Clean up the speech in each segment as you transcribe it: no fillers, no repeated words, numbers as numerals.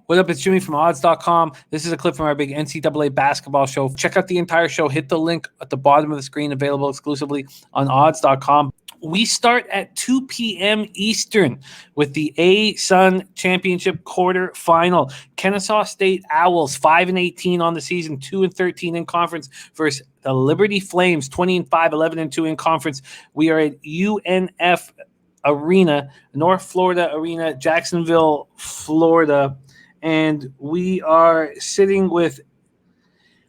What up? It's Jimmy from odds.com. This is a clip from our big NCAA basketball show. Check out the entire show. Hit the link at the bottom of the screen, available exclusively on odds.com. We start at 2 p.m. Eastern with the Asun Championship quarterfinal. Kennesaw State Owls, 5-18 on the season, 2-13 in conference, versus the Liberty Flames, 20-5, 11-2 in conference. We are at UNF Arena, North Florida Arena, Jacksonville, Florida. And we are sitting with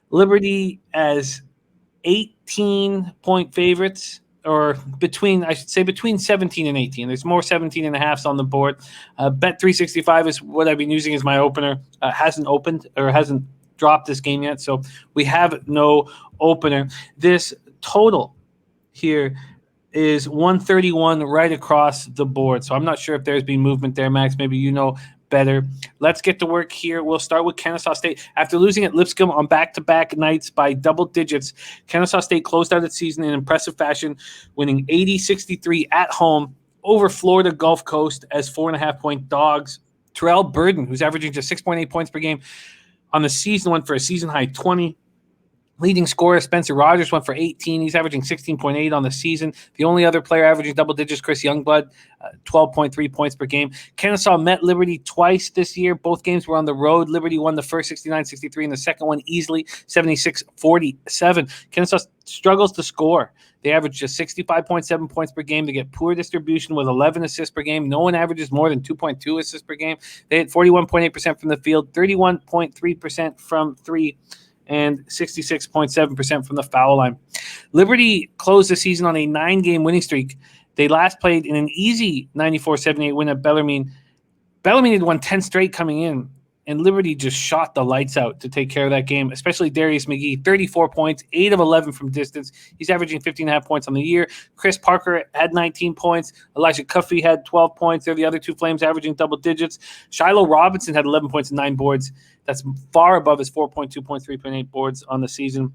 Liberty as 18-point favorites, or between 17 and 18. There's more 17 and a halves on the board. Bet365 is what I've been using as my opener. Hasn't opened or hasn't dropped this game yet, so we have no opener. This total here is 131 right across the board. So I'm not sure if there's been movement there, Max. Maybe you know better. Let's get to work here. We'll start with Kennesaw State. After losing at Lipscomb on back-to-back nights by double digits, Kennesaw State closed out its season in impressive fashion, winning 80-63 at home over Florida Gulf Coast as 4.5-point dogs. Terrell Burden, who's averaging just 6.8 points per game on the season, went for a season-high 20. Leading scorer Spencer Rogers went for 18. He's averaging 16.8 on the season. The only other player averaging double digits, Chris Youngblood, 12.3 points per game. Kennesaw met Liberty twice this year. Both games were on the road. Liberty won the first 69-63 and the second one easily, 76-47. Kennesaw struggles to score. They average just 65.7 points per game. They get poor distribution with 11 assists per game. No one averages more than 2.2 assists per game. They hit 41.8% from the field, 31.3% from three, and 66.7% from the foul line. Liberty closed the season on a 9-game winning streak. They last played in an easy 94-78 win at Bellarmine. Bellarmine had won 10 straight coming in, and Liberty just shot the lights out to take care of that game, especially Darius McGee, 34 points, 8 of 11 from distance. He's averaging 15.5 points on the year. Chris Parker had 19 points. Elijah Cuffey had 12 points. They're the other two Flames averaging double digits. Shiloh Robinson had 11 points and 9 boards. That's far above his 4.2 points, 3.8 boards on the season.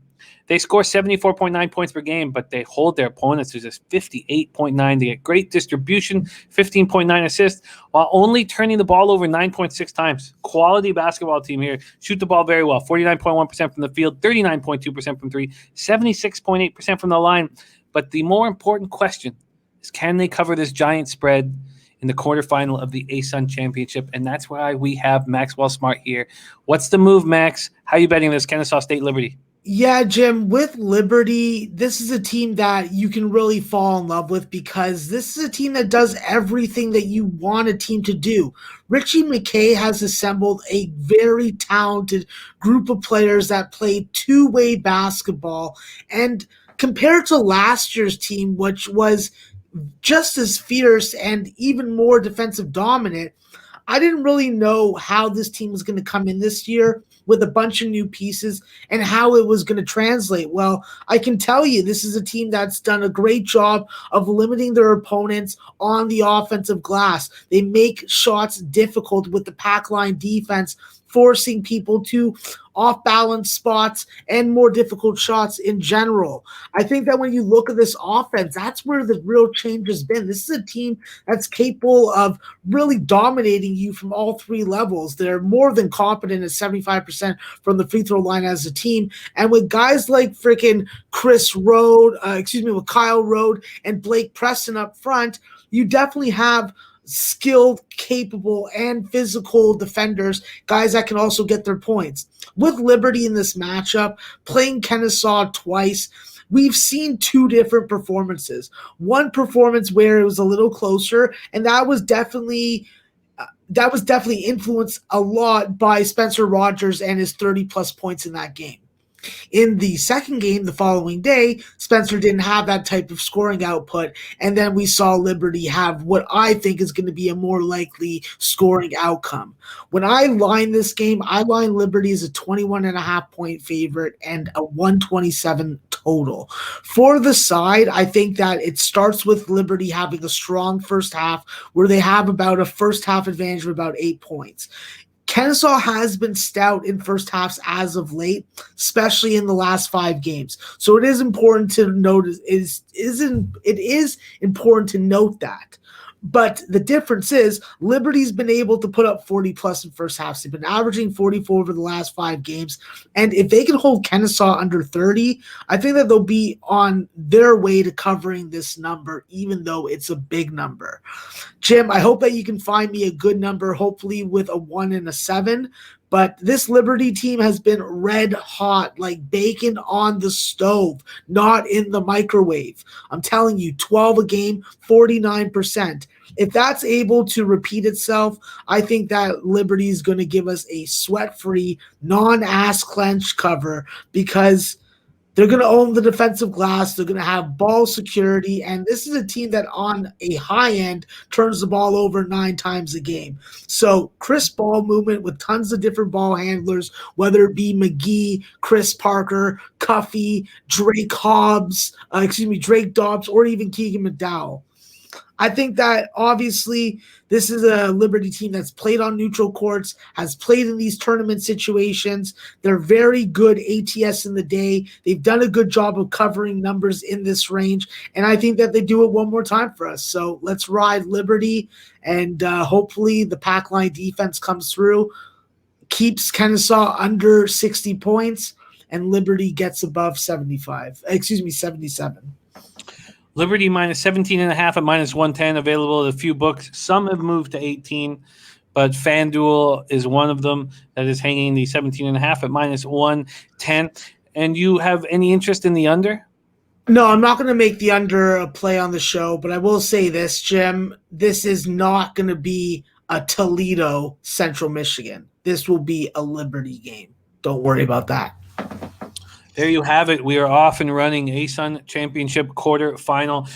They score 74.9 points per game, but they hold their opponents to just 58.9. They get great distribution, 15.9 assists, while only turning the ball over 9.6 times. Quality basketball team here. Shoot the ball very well, 49.1% from the field, 39.2% from three, 76.8% from the line. But the more important question is, can they cover this giant spread in the quarterfinal of the Asun Championship? And that's why we have Maxwell Smart here. What's the move, Max? How are you betting this Kennesaw State Liberty? Yeah, Jim, with Liberty, this is a team that you can really fall in love with because this is a team that does everything that you want a team to do. Richie McKay has assembled a very talented group of players that play two-way basketball. And compared to last year's team, which was just as fierce and even more defensive dominant, I didn't really know how this team was going to come in this year with a bunch of new pieces and how it was going to translate. Well, I can tell you this is a team that's done a great job of limiting their opponents on the offensive glass. They make shots difficult with the pack line defense, forcing people to off-balance spots and more difficult shots in general. I think that when you look at this offense, that's where the real change has been. This is a team that's capable of really dominating you from all three levels. They're more than competent at 75% from the free throw line as a team. And with guys like freaking with Kyle Rode and Blake Preston up front, you definitely have skilled, capable, and physical defenders, guys that can also get their points. With Liberty in this matchup, playing Kennesaw twice, we've seen two different performances. One performance where it was a little closer, and that was definitely influenced a lot by Spencer Rogers and his 30-plus points in that game. In the second game the following day, Spencer didn't have that type of scoring output, and then we saw Liberty have what I think is going to be a more likely scoring outcome. When I line this game, I line Liberty as a 21.5-point favorite and a 127 total. For the side, I think that it starts with Liberty having a strong first half where they have about a first half advantage of about 8 points. Kennesaw has been stout in first halves as of late, especially in the last 5 games. So it is important to notice. It is important to note that. But the difference is Liberty's been able to put up 40 plus in first halves. They've been averaging 44 over the last 5 games. And if they can hold Kennesaw under 30, I think that they'll be on their way to covering this number, even though it's a big number. Jim, I hope that you can find me a good number, hopefully with a 1 and a 7. But this Liberty team has been red hot, like bacon on the stove, not in the microwave. I'm telling you, 12 a game, 49%. If that's able to repeat itself, I think that Liberty is going to give us a sweat-free, non-ass clench cover because they're going to own the defensive glass. They're going to have ball security. And this is a team that on a high end turns the ball over 9 times a game. So crisp ball movement with tons of different ball handlers, whether it be McGee, Chris Parker, Cuffey, Drake Dobbs, or even Keegan McDowell. I think that obviously this is a Liberty team that's played on neutral courts, has played in these tournament situations. They're very good ATS in the day. They've done a good job of covering numbers in this range, and I think that they do it one more time for us. So let's ride Liberty, and hopefully the pack line defense comes through, keeps Kennesaw under 60 points, and Liberty gets above 77. Liberty minus 17.5 at minus 110 available at a few books. Some have moved to 18, but FanDuel is one of them that is hanging the 17.5 at minus 110. And you have any interest in the under? No, I'm not going to make the under a play on the show, but I will say this, Jim. This is not going to be a Toledo Central Michigan. This will be a Liberty game. Don't worry about that. There you have it. We are off and running. Asun Championship quarterfinal